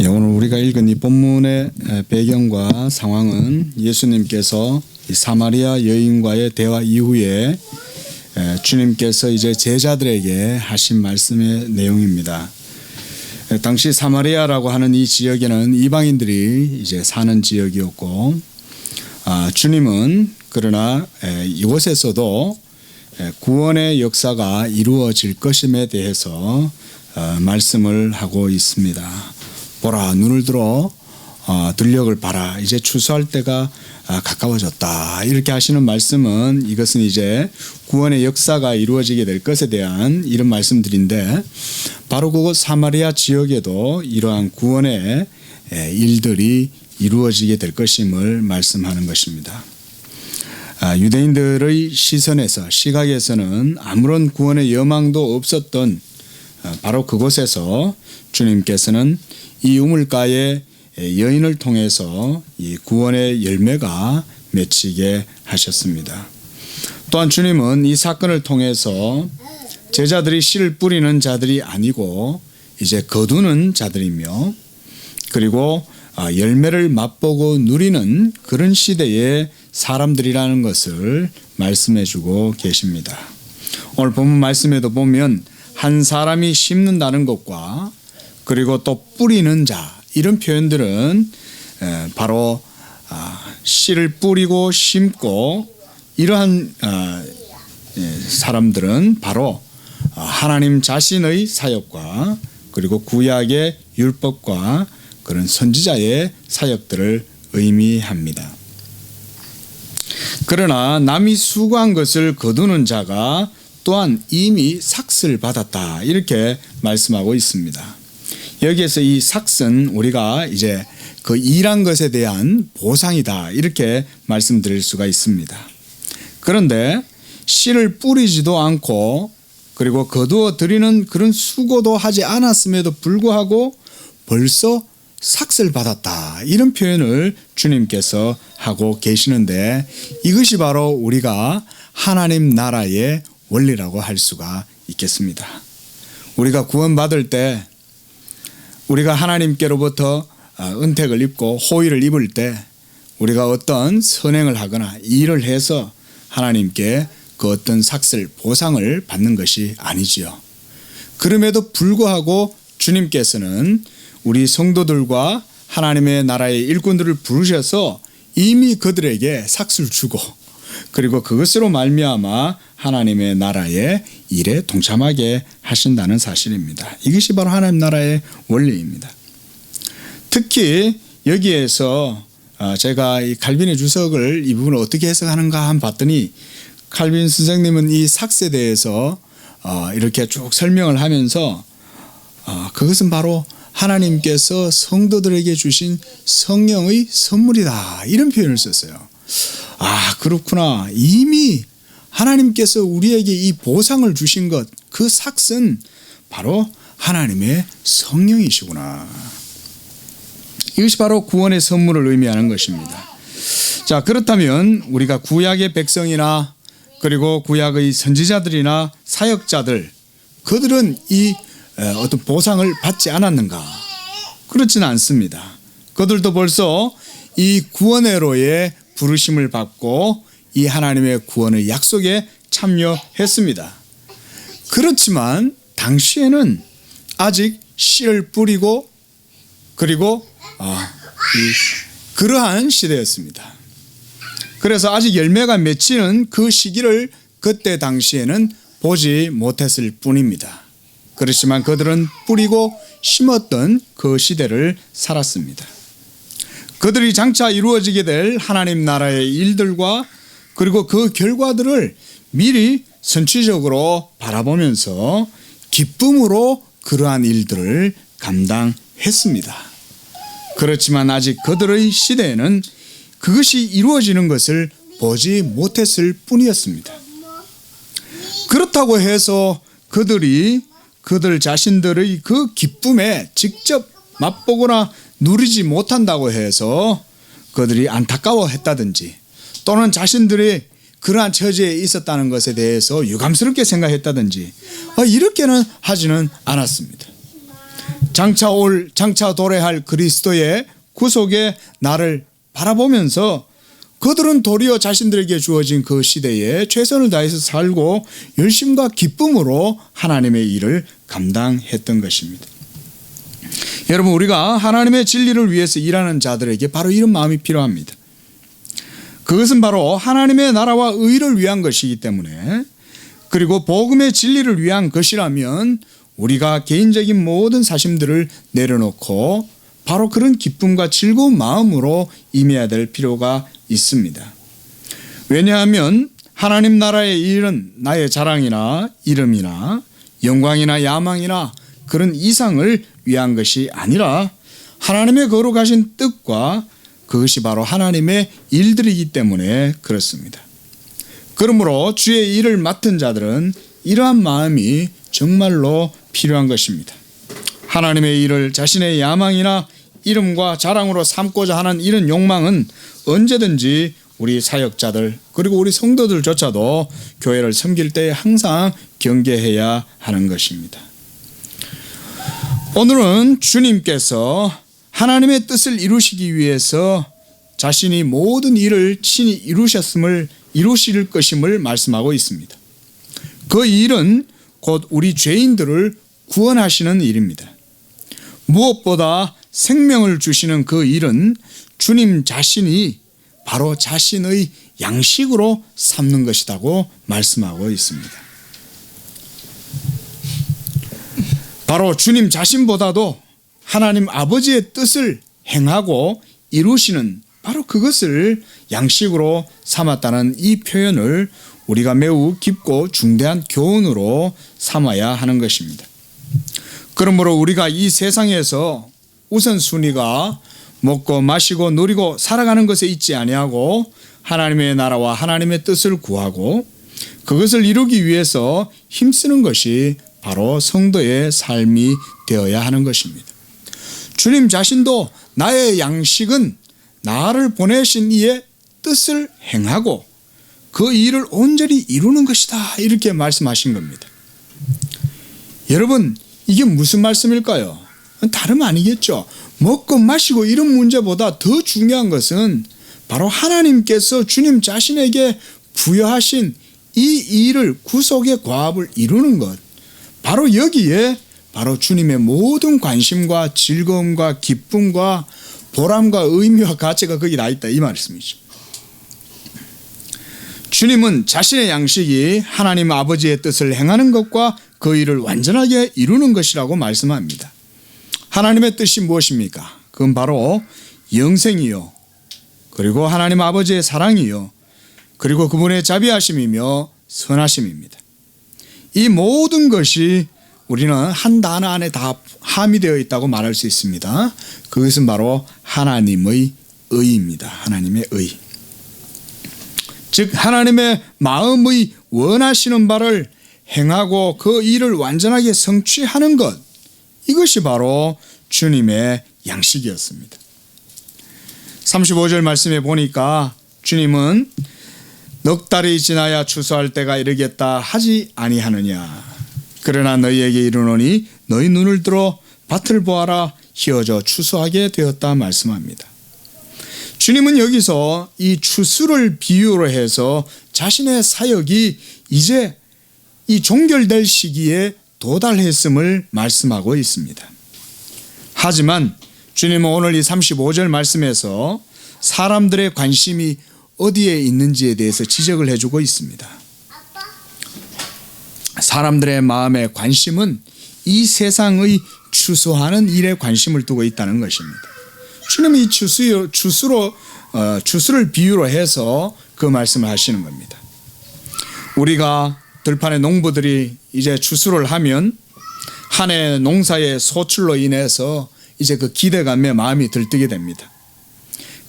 예, 오늘 우리가 읽은 이 본문의 배경과 상황은 예수님께서 이 사마리아 여인과의 대화 이후에 주님께서 이제 제자들에게 하신 말씀의 내용입니다. 당시 사마리아라고 하는 이 지역에는 이방인들이 이제 사는 지역이었고, 주님은 그러나 이곳에서도 구원의 역사가 이루어질 것임에 대해서 말씀을 하고 있습니다. 보라, 눈을 들어 들녘을 봐라, 이제 추수할 때가 가까워졌다, 이렇게 하시는 말씀은 이것은 이제 구원의 역사가 이루어지게 될 것에 대한 이런 말씀들인데, 바로 그곳 사마리아 지역에도 이러한 구원의 일들이 이루어지게 될 것임을 말씀하는 것입니다. 유대인들의 시각에서는 아무런 구원의 여망도 없었던 바로 그곳에서 주님께서는 이 우물가의 여인을 통해서 이 구원의 열매가 맺히게 하셨습니다. 또한 주님은 이 사건을 통해서 제자들이 씨를 뿌리는 자들이 아니고 이제 거두는 자들이며, 그리고 열매를 맛보고 누리는 그런 시대의 사람들이라는 것을 말씀해 주고 계십니다. 오늘 본문 말씀에도 보면 한 사람이 심는다는 것과 그리고 또 뿌리는 자, 이런 표현들은 바로 씨를 뿌리고 심고 이러한 사람들은 바로 하나님 자신의 사역과 그리고 구약의 율법과 그런 선지자의 사역들을 의미합니다. 그러나 남이 수고한 것을 거두는 자가 또한 이미 삭을 받았다, 이렇게 말씀하고 있습니다. 여기에서 이 삭은 우리가 이제 그 일한 것에 대한 보상이다, 이렇게 말씀드릴 수가 있습니다. 그런데 씨를 뿌리지도 않고 그리고 거두어 드리는 그런 수고도 하지 않았음에도 불구하고 벌써 삭을 받았다, 이런 표현을 주님께서 하고 계시는데, 이것이 바로 우리가 하나님 나라의 원리라고 할 수가 있겠습니다. 우리가 구원받을 때, 우리가 하나님께로부터 은택을 입고 호의를 입을 때, 우리가 어떤 선행을 하거나 일을 해서 하나님께 그 어떤 삭을 보상을 받는 것이 아니지요. 그럼에도 불구하고 주님께서는 우리 성도들과 하나님의 나라의 일꾼들을 부르셔서 이미 그들에게 삭을 주고, 그리고 그것으로 말미암아 하나님의 나라의 일에 동참하게 하신다는 사실입니다. 이것이 바로 하나님 나라의 원리입니다. 특히 여기에서 제가 이 칼빈의 주석을 이 부분을 어떻게 해석하는가 한번 봤더니, 칼빈 선생님은 이 삭에 대해서 이렇게 쭉 설명을 하면서 그것은 바로 하나님께서 성도들에게 주신 성령의 선물이다, 이런 표현을 썼어요. 그렇구나. 이미 하나님께서 우리에게 이 보상을 주신 것, 그 삭은 바로 하나님의 성령이시구나. 이것이 바로 구원의 선물을 의미하는 것입니다. 자, 그렇다면 우리가 구약의 백성이나 그리고 구약의 선지자들이나 사역자들, 그들은 이 어떤 보상을 받지 않았는가? 그렇지는 않습니다. 그들도 벌써 이 구원회로의 부르심을 받고 이 하나님의 구원의 약속에 참여했습니다. 그렇지만 당시에는 아직 씨를 뿌리고 그리고 그러한 시대였습니다. 그래서 아직 열매가 맺히는 그 시기를 그때 당시에는 보지 못했을 뿐입니다. 그렇지만 그들은 뿌리고 심었던 그 시대를 살았습니다. 그들이 장차 이루어지게 될 하나님 나라의 일들과 그리고 그 결과들을 미리 선취적으로 바라보면서 기쁨으로 그러한 일들을 감당했습니다. 그렇지만 아직 그들의 시대에는 그것이 이루어지는 것을 보지 못했을 뿐이었습니다. 그렇다고 해서 그들 자신들의 그 기쁨에 직접 맛보거나 누리지 못한다고 해서 그들이 안타까워했다든지, 또는 자신들이 그러한 처지에 있었다는 것에 대해서 유감스럽게 생각했다든지 이렇게는 하지는 않았습니다. 장차 도래할 그리스도의 구속의 날을 바라보면서 그들은 도리어 자신들에게 주어진 그 시대에 최선을 다해서 살고 열심과 기쁨으로 하나님의 일을 감당했던 것입니다. 여러분, 우리가 하나님의 진리를 위해서 일하는 자들에게 바로 이런 마음이 필요합니다. 그것은 바로 하나님의 나라와 의를 위한 것이기 때문에, 그리고 복음의 진리를 위한 것이라면 우리가 개인적인 모든 사심들을 내려놓고 바로 그런 기쁨과 즐거운 마음으로 임해야 될 필요가 있습니다. 왜냐하면 하나님 나라의 일은 나의 자랑이나 이름이나 영광이나 야망이나 그런 이상을 위한 것이 아니라 하나님의 거룩하신 뜻과 그것이 바로 하나님의 일들이기 때문에 그렇습니다. 그러므로 주의 일을 맡은 자들은 이러한 마음이 정말로 필요한 것입니다. 하나님의 일을 자신의 야망이나 이름과 자랑으로 삼고자 하는 이런 욕망은 언제든지 우리 사역자들 그리고 우리 성도들조차도 교회를 섬길 때 항상 경계해야 하는 것입니다. 오늘은 주님께서 하나님의 뜻을 이루시기 위해서 자신이 모든 일을 친히 이루실 것임을 말씀하고 있습니다. 그 일은 곧 우리 죄인들을 구원하시는 일입니다. 무엇보다 생명을 주시는 그 일은 주님 자신이 바로 자신의 양식으로 삼는 것이라고 말씀하고 있습니다. 바로 주님 자신보다도 하나님 아버지의 뜻을 행하고 이루시는 바로 그것을 양식으로 삼았다는 이 표현을 우리가 매우 깊고 중대한 교훈으로 삼아야 하는 것입니다. 그러므로 우리가 이 세상에서 우선순위가 먹고 마시고 누리고 살아가는 것에 있지 아니하고 하나님의 나라와 하나님의 뜻을 구하고 그것을 이루기 위해서 힘쓰는 것이 바로 성도의 삶이 되어야 하는 것입니다. 주님 자신도 나의 양식은 나를 보내신 이의 뜻을 행하고 그 일을 온전히 이루는 것이다, 이렇게 말씀하신 겁니다. 여러분, 이게 무슨 말씀일까요? 다름 아니겠죠. 먹고 마시고 이런 문제보다 더 중요한 것은 바로 하나님께서 주님 자신에게 부여하신 이 일을, 구속의 과업을 이루는 것, 바로 여기에 바로 주님의 모든 관심과 즐거움과 기쁨과 보람과 의미와 가치가 거기 나 있다, 이 말씀이죠. 주님은 자신의 양식이 하나님 아버지의 뜻을 행하는 것과 그 일을 완전하게 이루는 것이라고 말씀합니다. 하나님의 뜻이 무엇입니까? 그건 바로 영생이요, 그리고 하나님 아버지의 사랑이요, 그리고 그분의 자비하심이며 선하심입니다. 이 모든 것이 우리는 한 단어 안에 다 함유되어 있다고 말할 수 있습니다. 그것은 바로 하나님의 의입니다. 하나님의 의. 즉 하나님의 마음의 원하시는 바를 행하고 그 일을 완전하게 성취하는 것, 이것이 바로 주님의 양식이었습니다. 35절 말씀에 보니까 주님은 넉 달이 지나야 추수할 때가 이르겠다 하지 아니하느냐. 그러나 너희에게 이르노니 너희 눈을 들어 밭을 보아라, 희어져 추수하게 되었다 말씀합니다. 주님은 여기서 이 추수를 비유로 해서 자신의 사역이 이제 이 종결될 시기에 도달했음을 말씀하고 있습니다. 하지만 주님은 오늘 이 35절 말씀에서 사람들의 관심이 어디에 있는지에 대해서 지적을 해주고 있습니다. 사람들의 마음의 관심은 이 세상의 추수하는 일에 관심을 두고 있다는 것입니다. 주님이 이 추수를 비유로 해서 그 말씀을 하시는 겁니다. 우리가 들판의 농부들이 이제 추수를 하면 한 해 농사의 소출로 인해서 이제 그 기대감에 마음이 들뜨게 됩니다.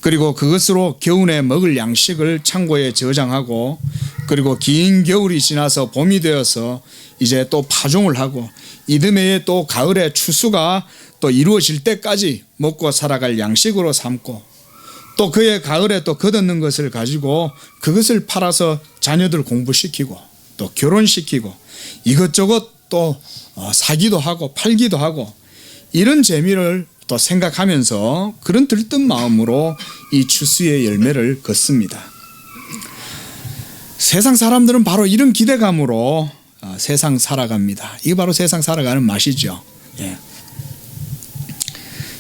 그리고 그것으로 겨우내 먹을 양식을 창고에 저장하고, 그리고 긴 겨울이 지나서 봄이 되어서 이제 또 파종을 하고, 이듬해에 또 가을에 추수가 또 이루어질 때까지 먹고 살아갈 양식으로 삼고, 또 그해 가을에 또 걷어놓는 것을 가지고 그것을 팔아서 자녀들 공부시키고 또 결혼시키고 이것저것 또 사기도 하고 팔기도 하고, 이런 재미를 또 생각하면서 그런 들뜬 마음으로 이 추수의 열매를 걷습니다. 세상 사람들은 바로 이런 기대감으로 세상 살아갑니다. 이게 바로 세상 살아가는 맛이죠. 예.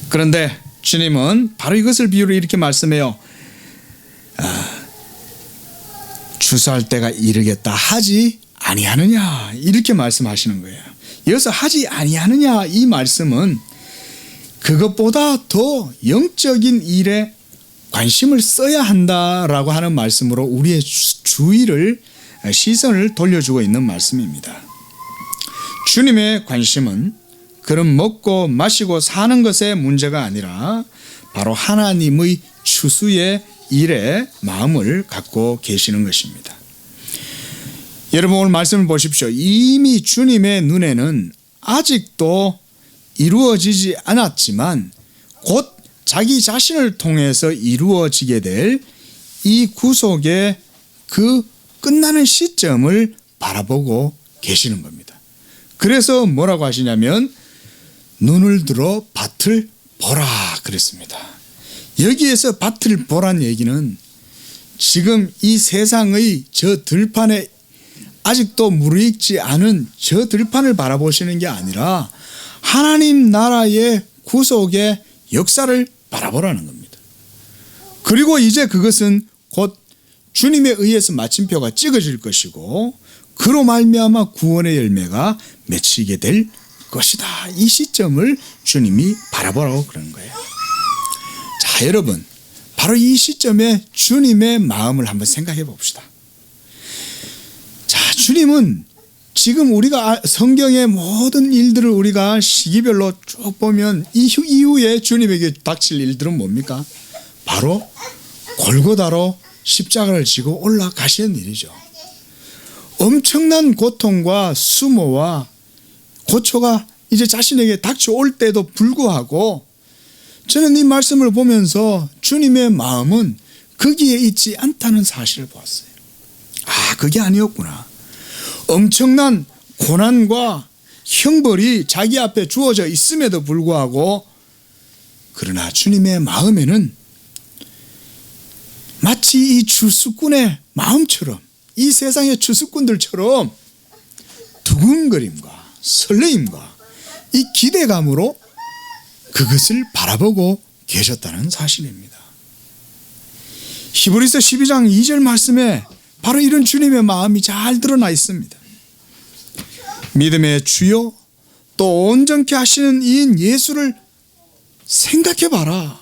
그런데 주님은 바로 이것을 비유로 이렇게 말씀해요. 추수할 때가 이르겠다 하지 아니하느냐, 이렇게 말씀하시는 거예요. 여기서 하지 아니하느냐, 이 말씀은 그것보다 더 영적인 일에 관심을 써야 한다라고 하는 말씀으로 우리의 주의를, 시선을 돌려주고 있는 말씀입니다. 주님의 관심은 그런 먹고 마시고 사는 것의 문제가 아니라 바로 하나님의 추수의 일에 마음을 갖고 계시는 것입니다. 여러분, 오늘 말씀을 보십시오. 이미 주님의 눈에는 아직도 이루어지지 않았지만 곧 자기 자신을 통해서 이루어지게 될 이 구속의 그 끝나는 시점을 바라보고 계시는 겁니다. 그래서 뭐라고 하시냐면 눈을 들어 밭을 보라 그랬습니다. 여기에서 밭을 보란 얘기는 지금 이 세상의 저 들판에 아직도 무르익지 않은 저 들판을 바라보시는 게 아니라 하나님 나라의 구속의 역사를 바라보라는 겁니다. 그리고 이제 그것은 곧 주님에 의해서 마침표가 찍어질 것이고 그로 말미암아 구원의 열매가 맺히게 될 것이다. 이 시점을 주님이 바라보라고 그러는 거예요. 자, 여러분, 바로 이 시점에 주님의 마음을 한번 생각해 봅시다. 자, 주님은 지금 우리가 성경의 모든 일들을 우리가 시기별로 쭉 보면 이후에 주님에게 닥칠 일들은 뭡니까? 바로 골고다로 십자가를 지고 올라가시는 일이죠. 엄청난 고통과 수모와 고초가 이제 자신에게 닥쳐올 때도 불구하고 저는 이 말씀을 보면서 주님의 마음은 거기에 있지 않다는 사실을 보았어요. 아, 그게 아니었구나. 엄청난 고난과 형벌이 자기 앞에 주어져 있음에도 불구하고 그러나 주님의 마음에는 마치 이 추수꾼의 마음처럼, 이 세상의 추수꾼들처럼 두근거림과 설레임과 이 기대감으로 그것을 바라보고 계셨다는 사실입니다. 히브리서 12장 2절 말씀에 바로 이런 주님의 마음이 잘 드러나 있습니다. 믿음의 주요 또 온전케 하시는 이인 예수를 생각해 봐라.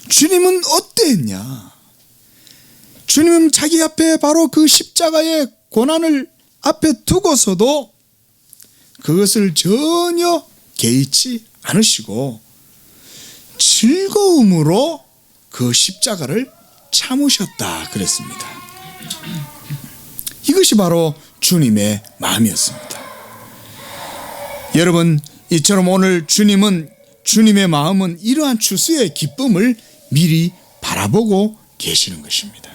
주님은 어땠냐? 주님은 자기 앞에 바로 그 십자가의 고난을 앞에 두고서도 그것을 전혀 개의치 않으시고 즐거움으로 그 십자가를 참으셨다 그랬습니다. 이것이 바로 주님의 마음이었습니다. 여러분, 이처럼 오늘 주님의 마음은 이러한 추수의 기쁨을 미리 바라보고 계시는 것입니다.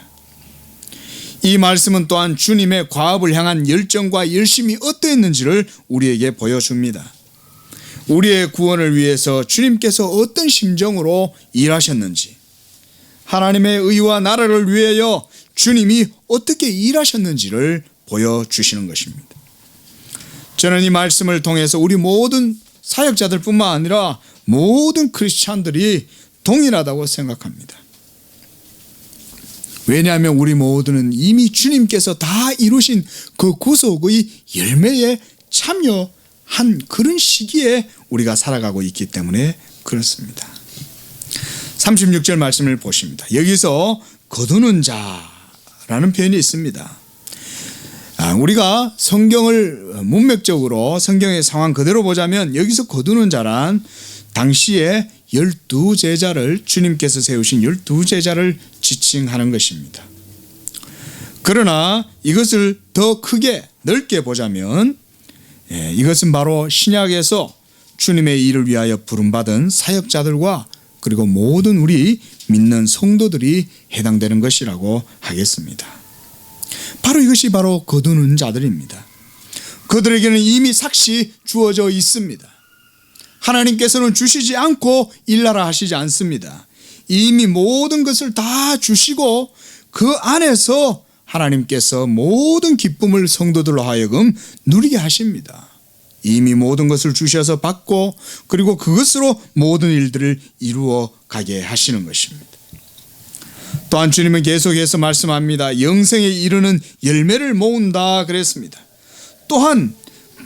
이 말씀은 또한 주님의 과업을 향한 열정과 열심이 어떠했는지를 우리에게 보여줍니다. 우리의 구원을 위해서 주님께서 어떤 심정으로 일하셨는지, 하나님의 의와 나라를 위하여 주님이 어떻게 일하셨는지를 보여주시는 것입니다. 저는 이 말씀을 통해서 우리 모든 사역자들 뿐만 아니라 모든 크리스찬들이 동일하다고 생각합니다. 왜냐하면 우리 모두는 이미 주님께서 다 이루신 그 구속의 열매에 참여한 그런 시기에 우리가 살아가고 있기 때문에 그렇습니다. 36절 말씀을 보십니다. 여기서 거두는 자라는 표현이 있습니다. 우리가 성경을 문맥적으로 성경의 상황 그대로 보자면 여기서 거두는 자란 당시에 12제자를 주님께서 세우신 12제자를 지칭하는 것입니다. 그러나 이것을 더 크게 넓게 보자면 이것은 바로 신약에서 주님의 일을 위하여 부름받은 사역자들과 그리고 모든 우리 믿는 성도들이 해당되는 것이라고 하겠습니다. 바로 이것이 바로 거두는 자들입니다. 그들에게는 이미 삭시 주어져 있습니다. 하나님께서는 주시지 않고 일나라 하시지 않습니다. 이미 모든 것을 다 주시고 그 안에서 하나님께서 모든 기쁨을 성도들로 하여금 누리게 하십니다. 이미 모든 것을 주셔서 받고 그리고 그것으로 모든 일들을 이루어 가게 하시는 것입니다. 또한 주님은 계속해서 말씀합니다. 영생에 이르는 열매를 모은다 그랬습니다. 또한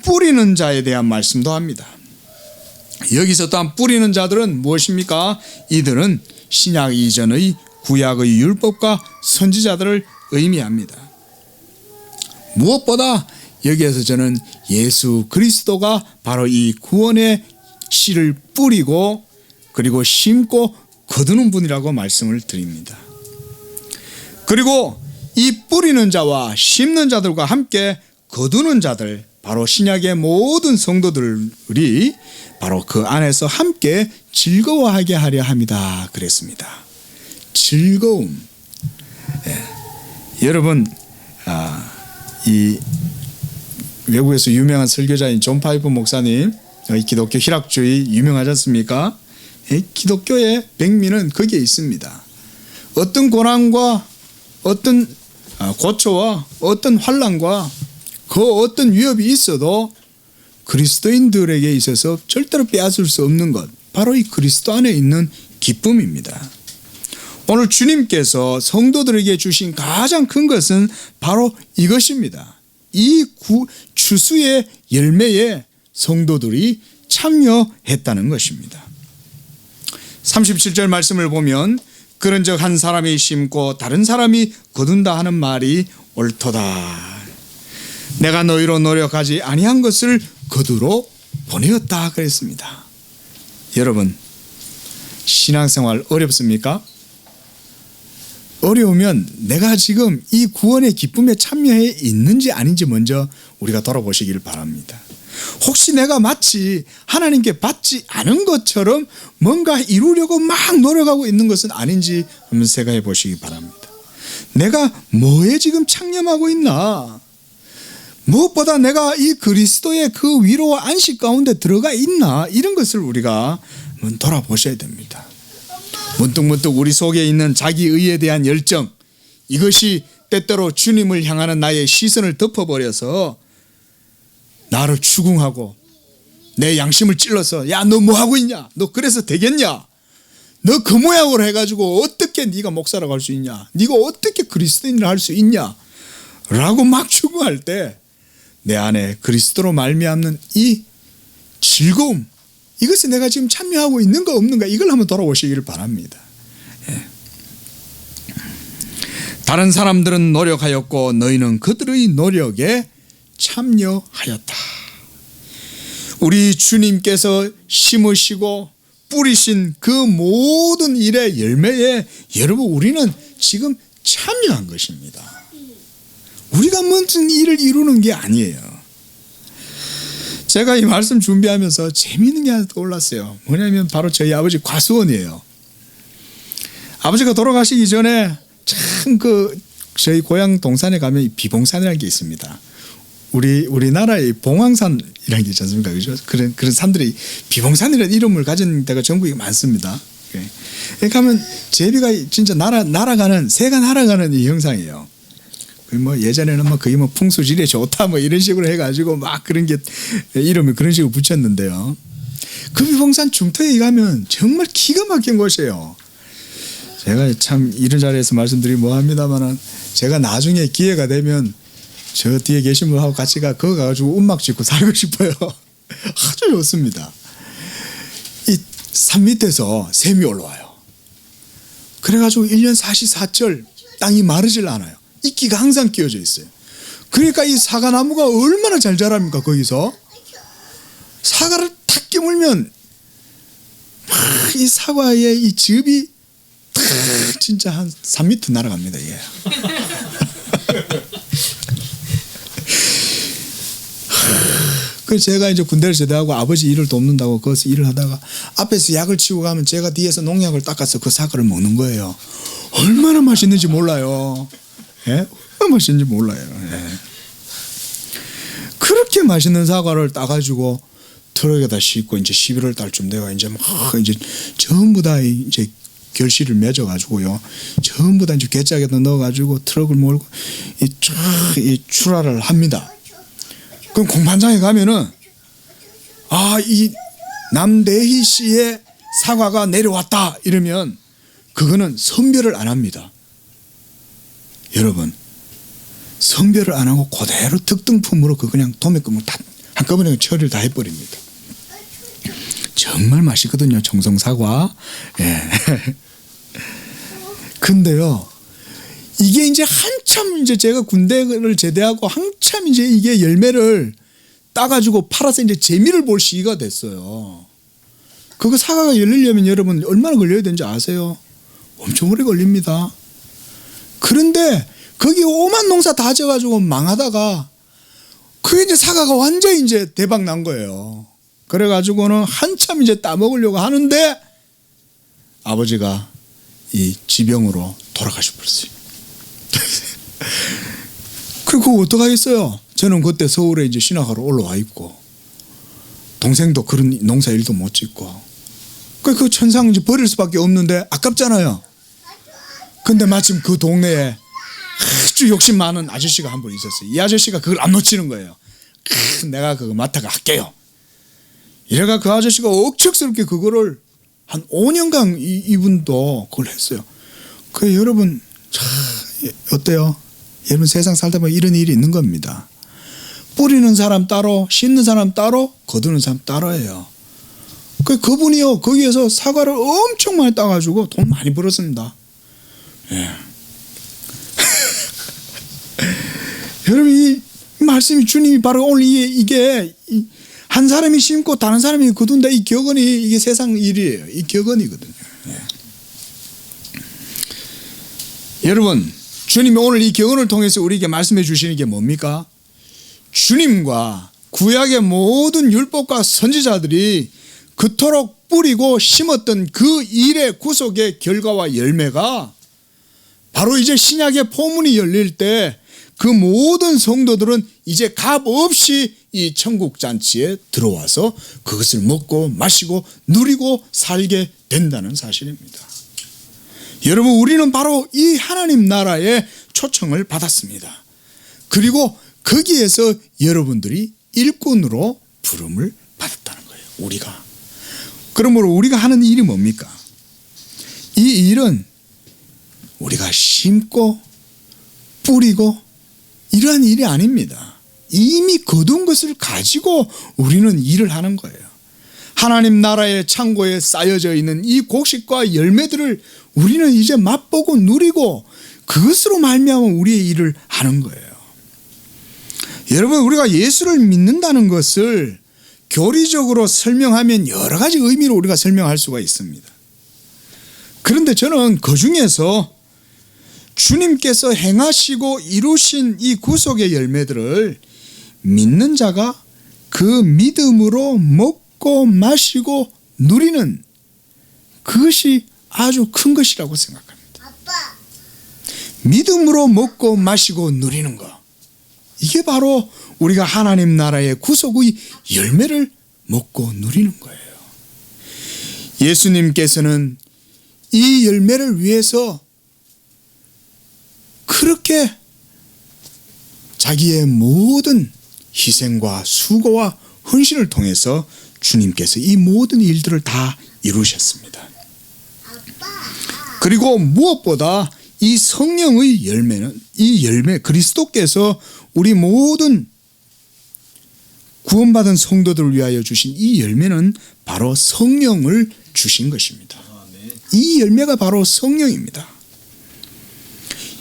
뿌리는 자에 대한 말씀도 합니다. 여기서 또한 뿌리는 자들은 무엇입니까? 이들은 신약 이전의 구약의 율법과 선지자들을 의미합니다. 무엇보다 여기에서 저는 예수 그리스도가 바로 이 구원의 씨를 뿌리고 그리고 심고 거두는 분이라고 말씀을 드립니다. 그리고 이 뿌리는 자와 심는 자들과 함께 거두는 자들, 바로 신약의 모든 성도들이 바로 그 안에서 함께 즐거워하게 하려 합니다 그랬습니다. 즐거움. 여러분, 이 외국에서 유명한 설교자인 존 파이프 목사님, 기독교 희락주의 유명하지 않습니까? 기독교의 백미는 거기에 있습니다. 어떤 고난과 어떤 고초와 어떤 환난과 그 어떤 위협이 있어도 그리스도인들에게 있어서 절대로 빼앗을 수 없는 것, 바로 이 그리스도 안에 있는 기쁨입니다. 오늘 주님께서 성도들에게 주신 가장 큰 것은 바로 이것입니다. 이 추수의 열매에 성도들이 참여했다는 것입니다. 37절 말씀을 보면 그런즉 한 사람이 심고 다른 사람이 거둔다 하는 말이 옳도다. 내가 너희로 노력하지 아니한 것을 거두러 보내었다 그랬습니다. 여러분, 신앙생활 어렵습니까? 어려우면 내가 지금 이 구원의 기쁨에 참여해 있는지 아닌지 먼저 우리가 돌아보시길 바랍니다. 혹시 내가 마치 하나님께 받지 않은 것처럼 뭔가 이루려고 막 노력하고 있는 것은 아닌지 한번 생각해 보시기 바랍니다. 내가 뭐에 지금 창념하고 있나? 무엇보다 내가 이 그리스도의 그 위로와 안식 가운데 들어가 있나? 이런 것을 우리가 한번 돌아보셔야 됩니다. 문득문득 우리 속에 있는 자기의에 대한 열정, 이것이 때때로 주님을 향하는 나의 시선을 덮어버려서 나를 추궁하고 내 양심을 찔러서 야, 너 뭐 하고 있냐? 너 그래서 되겠냐? 너 그 모양으로 해가지고 어떻게 네가 목사라고 할 수 있냐? 네가 어떻게 그리스도인을 할 수 있냐? 라고 막 추궁할 때 내 안에 그리스도로 말미암는 이 즐거움, 이것이 내가 지금 참여하고 있는가 없는가, 이걸 한번 돌아보시기를 바랍니다. 다른 사람들은 노력하였고 너희는 그들의 노력에 참여하였다. 우리 주님께서 심으시고 뿌리신 그 모든 일의 열매에 여러분 우리는 지금 참여한 것입니다. 우리가 무슨 일을 이루는 게 아니에요. 제가 이 말씀 준비하면서 재미있는 게 하나 떠올랐어요. 뭐냐면 바로 저희 아버지 과수원이에요. 아버지가 돌아가시기 전에 참 저희 고향 동산에 가면 비봉산이라는 게 있습니다. 우리나라의 봉황산이라는 게 있지 않습니까? 그죠? 그런 산들이 비봉산이라는 이름을 가진 데가 전국에 많습니다. 가면 제비가 진짜 날아가는, 새가 날아가는 이 형상이에요. 뭐 예전에는 뭐 거의 뭐 풍수지리에 좋다 뭐 이런 식으로 해가지고 막 그런 게 이름을 그런 식으로 붙였는데요. 그 비봉산 중턱에 가면 정말 기가 막힌 곳이에요. 제가 참 이런 자리에서 말씀드리기 뭐합니다만은 제가 나중에 기회가 되면 저 뒤에 계신 분하고 같이 거기 가가지고 움막 짓고 살고 싶어요. 아주 좋습니다. 이 산 밑에서 샘이 올라와요. 그래가지고 1년 44절 땅이 마르질 않아요. 이끼가 항상 끼워져 있어요. 그러니까 이 사과나무가 얼마나 잘 자랍니까? 거기서 사과를 탁 깨물면 이 사과의 이 즙이 진짜 한 3m 날아갑니다. 예. 그래서 제가 이제 군대를 제대하고 아버지 일을 돕는다고 거기서 일을 하다가 앞에서 약을 치고 가면 제가 뒤에서 농약을 닦아서 그 사과를 먹는 거예요. 얼마나 맛있는지 몰라요. 예? 얼마나 맛있는지 몰라요. 예. 그렇게 맛있는 사과를 따가지고 트럭에다 싣고 이제 11월 달쯤 되고 이제 막 이제 전부 다 이제 결실을 맺어 가지고요. 전부 다 이제 괴짝에다 넣어 가지고 트럭을 몰고 이 출하를 합니다. 그럼 공판장에 가면은 이 남대희 씨의 사과가 내려왔다 이러면 그거는 선별을 안 합니다. 여러분, 선별을 안 하고 그대로 특등품으로 그 그냥 도매금을 다 한꺼번에 처리를 다 해버립니다. 정말 맛있거든요, 청송사과. 예. 근데요, 이게 이제 한참 이제 제가 군대를 제대하고 한참 이제 이게 열매를 따가지고 팔아서 이제 재미를 볼 시기가 됐어요. 그거 사과가 열리려면 여러분 얼마나 걸려야 되는지 아세요? 엄청 오래 걸립니다. 그런데 거기 오만 농사 다 져가지고 망하다가 그게 이제 사과가 완전히 이제 대박 난 거예요. 그래가지고는 한참 이제 따먹으려고 하는데 아버지가 이 지병으로 돌아가셔버렸어요. 그리고 어떡하겠어요? 저는 그때 서울에 이제 신학하러 올라와 있고 동생도 그런 농사 일도 못 짓고 그 천상 이제 버릴 수밖에 없는데 아깝잖아요. 근데 마침 그 동네에 아주 욕심 많은 아저씨가 한 분 있었어요. 이 아저씨가 그걸 안 놓치는 거예요. 내가 그거 맡아가 할게요. 이래가 그 아저씨가 억척스럽게 그거를 한 5년간 이분도 그걸 했어요. 그 여러분 어때요? 여러분 세상 살다 보면 이런 일이 있는 겁니다. 뿌리는 사람 따로, 씻는 사람 따로, 거두는 사람 따로예요. 그분이요 거기에서 사과를 엄청 많이 따가지고 돈 많이 벌었습니다. 예. 여러분 이 말씀이 주님이 바로 오늘 이게 한 사람이 심고 다른 사람이 거둔다 이 격언이 이게 세상 일이에요. 이 격언이거든요. 예. 여러분 주님이 오늘 이 격언을 통해서 우리에게 말씀해 주시는 게 뭡니까? 주님과 구약의 모든 율법과 선지자들이 그토록 뿌리고 심었던 그 일의 구속의 결과와 열매가 바로 이제 신약의 포문이 열릴 때 그 모든 성도들은 이제 값 없이 이 천국 잔치에 들어와서 그것을 먹고 마시고 누리고 살게 된다는 사실입니다. 여러분 우리는 바로 이 하나님 나라의 초청을 받았습니다. 그리고 거기에서 여러분들이 일꾼으로 부름을 받았다는 거예요. 우리가. 그러므로 우리가 하는 일이 뭡니까? 이 일은 우리가 심고 뿌리고 이러한 일이 아닙니다. 이미 거둔 것을 가지고 우리는 일을 하는 거예요. 하나님 나라의 창고에 쌓여져 있는 이 곡식과 열매들을 우리는 이제 맛보고 누리고 그것으로 말미암아 우리의 일을 하는 거예요. 여러분 우리가 예수를 믿는다는 것을 교리적으로 설명하면 여러 가지 의미로 우리가 설명할 수가 있습니다. 그런데 저는 그 중에서 주님께서 행하시고 이루신 이 구속의 열매들을 믿는 자가 그 믿음으로 먹고 마시고 누리는 그것이 아주 큰 것이라고 생각합니다. 믿음으로 먹고 마시고 누리는 것, 이게 바로 우리가 하나님 나라의 구속의 열매를 먹고 누리는 거예요. 예수님께서는 이 열매를 위해서 그렇게 자기의 모든 희생과 수고와 헌신을 통해서 주님께서 이 모든 일들을 다 이루셨습니다. 그리고 무엇보다 이 성령의 열매는, 이 열매, 그리스도께서 우리 모든 구원받은 성도들을 위하여 주신 이 열매는 바로 성령을 주신 것입니다. 이 열매가 바로 성령입니다.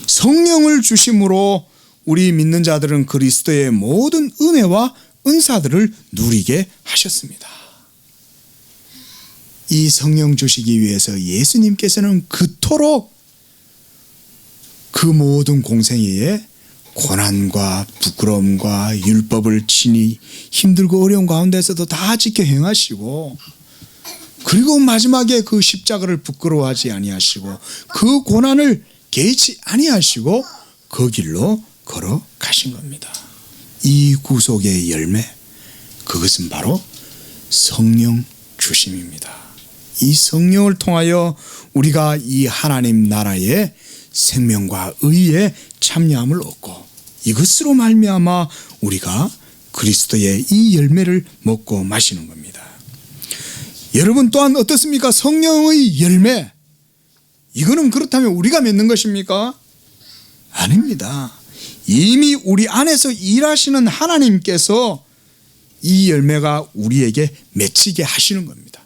성령을 주심으로 우리 믿는 자들은 그리스도의 모든 은혜와 은사들을 누리게 하셨습니다. 이 성령 주시기 위해서 예수님께서는 그토록 그 모든 공생애에 고난과 부끄러움과 율법을 친히 힘들고 어려운 가운데서도 다 지켜 행하시고, 그리고 마지막에 그 십자가를 부끄러워하지 아니하시고 그 고난을 개의치 아니하시고 그 길로 걸어가신 겁니다. 이 구속의 열매, 그것은 바로 성령 주심입니다. 이 성령을 통하여 우리가 이 하나님 나라의 생명과 의에 참여함을 얻고 이것으로 말미암아 우리가 그리스도의 이 열매를 먹고 마시는 겁니다. 여러분 또한 어떻습니까? 성령의 열매, 이거는 그렇다면 우리가 맺는 것입니까? 아닙니다. 이미 우리 안에서 일하시는 하나님께서 이 열매가 우리에게 맺히게 하시는 겁니다.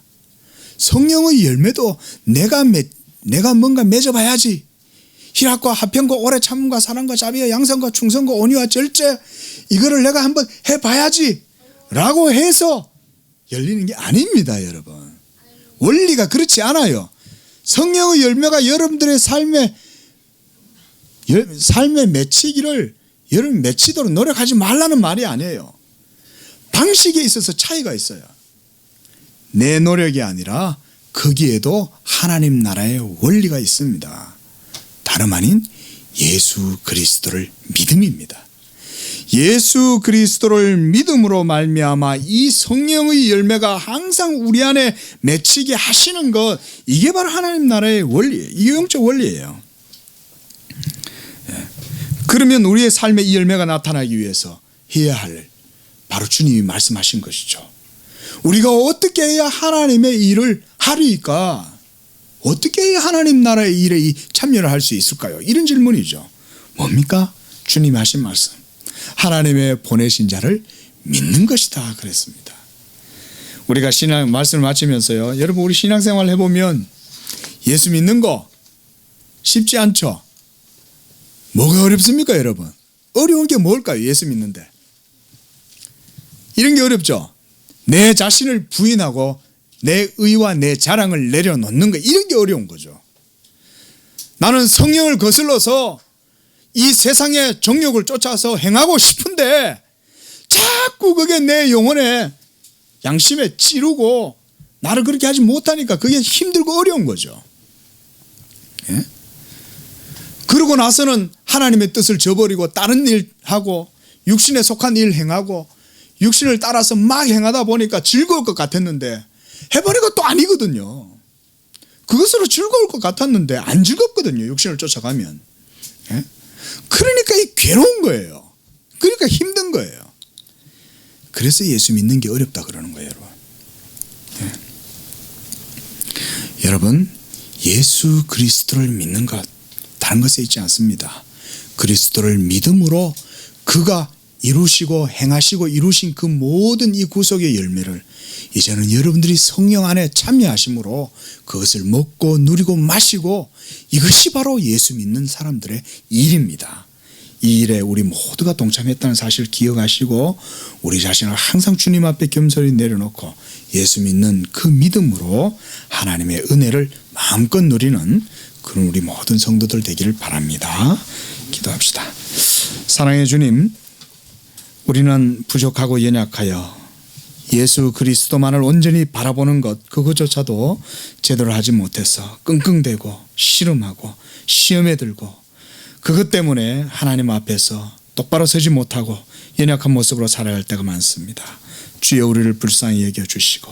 성령의 열매도 내가 뭔가 맺어봐야지. 희락과 화평과 오래 참음과 사랑과 자비와 양선과 충성과 온유와 절제, 이거를 내가 한번 해봐야지 라고 해서 열리는 게 아닙니다. 여러분, 원리가 그렇지 않아요. 성령의 열매가 여러분들의 삶에 맺히기를 여러분 맺히도록 노력하지 말라는 말이 아니에요. 방식에 있어서 차이가 있어요. 내 노력이 아니라 거기에도 하나님 나라의 원리가 있습니다. 다름 아닌 예수 그리스도를 믿음입니다. 예수 그리스도를 믿음으로 말미암아 이 성령의 열매가 항상 우리 안에 맺히게 하시는 것, 이게 바로 하나님 나라의 원리예요. 이게 영적 원리예요. 그러면 우리의 삶에 이 열매가 나타나기 위해서 해야 할 바로 주님이 말씀하신 것이죠. 우리가 어떻게 해야 하나님의 일을 하리까? 어떻게 해야 하나님 나라의 일에 참여를 할 수 있을까요? 이런 질문이죠. 뭡니까? 주님이 하신 말씀, 하나님의 보내신 자를 믿는 것이다 그랬습니다. 우리가 신앙 말씀을 마치면서요, 여러분 우리 신앙생활 해보면 예수 믿는 거 쉽지 않죠. 뭐가 어렵습니까 여러분? 어려운 게 뭘까요? 예수 믿는데 이런 게 어렵죠. 내 자신을 부인하고 내 의와 내 자랑을 내려놓는 거, 이런 게 어려운 거죠. 나는 성령을 거슬러서 이 세상의 정욕을 쫓아서 행하고 싶은데 자꾸 그게 내 영혼에 양심에 찌르고 나를 그렇게 하지 못하니까 그게 힘들고 어려운 거죠. 예? 그러고 나서는 하나님의 뜻을 저버리고 다른 일 하고 육신에 속한 일 행하고 육신을 따라서 막 행하다 보니까 즐거울 것 같았는데 해보니까 또 아니거든요. 그것으로 즐거울 것 같았는데 안 즐겁거든요. 육신을 쫓아가면. 예? 그러니까 이 괴로운 거예요. 그러니까 힘든 거예요. 그래서 예수 믿는 게 어렵다 그러는 거예요, 여러분. 예. 여러분, 예수 그리스도를 믿는 것 다른 것에 있지 않습니다. 그리스도를 믿음으로 그가 이루시고 행하시고 이루신 그 모든 이 구속의 열매를 이제는 여러분들이 성령 안에 참여하심으로 그것을 먹고 누리고 마시고, 이것이 바로 예수 믿는 사람들의 일입니다. 이 일에 우리 모두가 동참했다는 사실을 기억하시고 우리 자신을 항상 주님 앞에 겸손히 내려놓고 예수 믿는 그 믿음으로 하나님의 은혜를 마음껏 누리는 그런 우리 모든 성도들 되기를 바랍니다. 기도합시다. 사랑의 주님, 우리는 부족하고 연약하여 예수 그리스도만을 온전히 바라보는 것, 그것조차도 제대로 하지 못해서 끙끙대고 씨름하고 시험에 들고 그것 때문에 하나님 앞에서 똑바로 서지 못하고 연약한 모습으로 살아야 할 때가 많습니다. 주여, 우리를 불쌍히 여겨주시고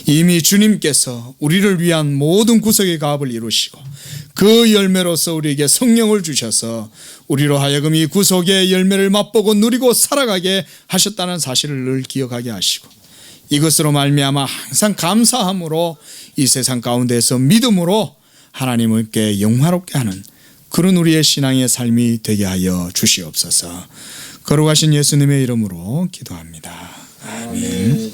이미 주님께서 우리를 위한 모든 구속의 가업을 이루시고 그 열매로서 우리에게 성령을 주셔서 우리로 하여금 이 구속의 열매를 맛보고 누리고 살아가게 하셨다는 사실을 늘 기억하게 하시고 이것으로 말미암아 항상 감사함으로 이 세상 가운데서 믿음으로 하나님께 영화롭게 하는 그런 우리의 신앙의 삶이 되게 하여 주시옵소서. 거룩하신 예수님의 이름으로 기도합니다. 아멘.